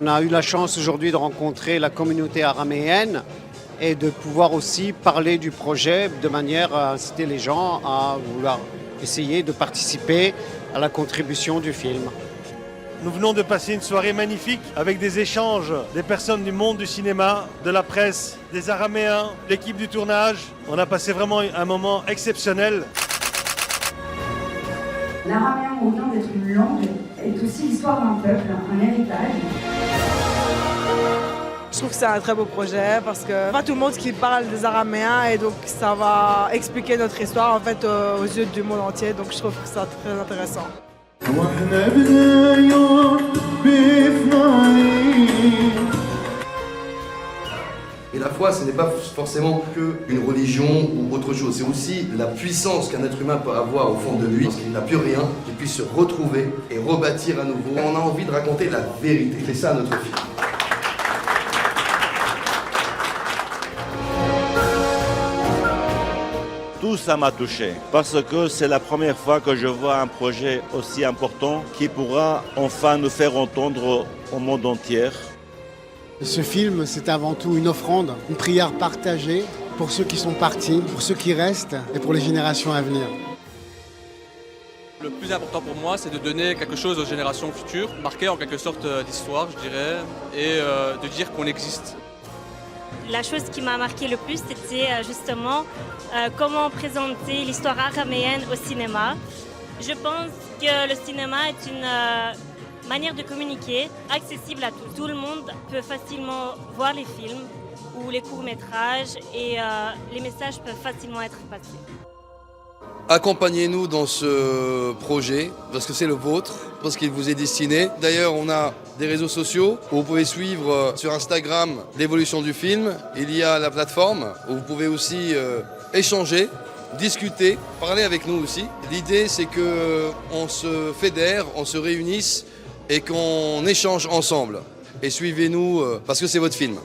On a eu la chance aujourd'hui de rencontrer la communauté araméenne et de pouvoir aussi parler du projet de manière à inciter les gens à vouloir essayer de participer à la contribution du film. Nous venons de passer une soirée magnifique avec des échanges des personnes du monde du cinéma, de la presse, des Araméens, l'équipe du tournage. On a passé vraiment un moment exceptionnel. L'araméen, au-delà d'être une langue, est aussi l'histoire d'un peuple, un héritage. Je trouve que c'est un très beau projet parce que pas tout le monde qui parle des Araméens et donc ça va expliquer notre histoire en fait aux yeux du monde entier, donc je trouve que c'est très intéressant. Et la foi, ce n'est pas forcément qu'une religion ou autre chose, c'est aussi la puissance qu'un être humain peut avoir au fond de lui, lorsqu'il n'a plus rien, qu'il puisse se retrouver et rebâtir à nouveau. On a envie de raconter la vérité, c'est ça notre film. Tout ça m'a touché parce que c'est la première fois que je vois un projet aussi important qui pourra enfin nous faire entendre au monde entier. Ce film, c'est avant tout une offrande, une prière partagée pour ceux qui sont partis, pour ceux qui restent et pour les générations à venir. Le plus important pour moi, c'est de donner quelque chose aux générations futures, marquer en quelque sorte d'histoire, je dirais, et de dire qu'on existe. La chose qui m'a marqué le plus, c'était justement comment présenter l'histoire araméenne au cinéma. Je pense que le cinéma est une manière de communiquer accessible à tous. Tout le monde peut facilement voir les films ou les courts-métrages et les messages peuvent facilement être passés. Accompagnez-nous dans ce projet, parce que c'est le vôtre, parce qu'il vous est destiné. D'ailleurs, on a des réseaux sociaux où vous pouvez suivre sur Instagram l'évolution du film. Il y a la plateforme où vous pouvez aussi échanger, discuter, parler avec nous aussi. L'idée, c'est qu'on se fédère, on se réunisse et qu'on échange ensemble. Et suivez-nous parce que c'est votre film.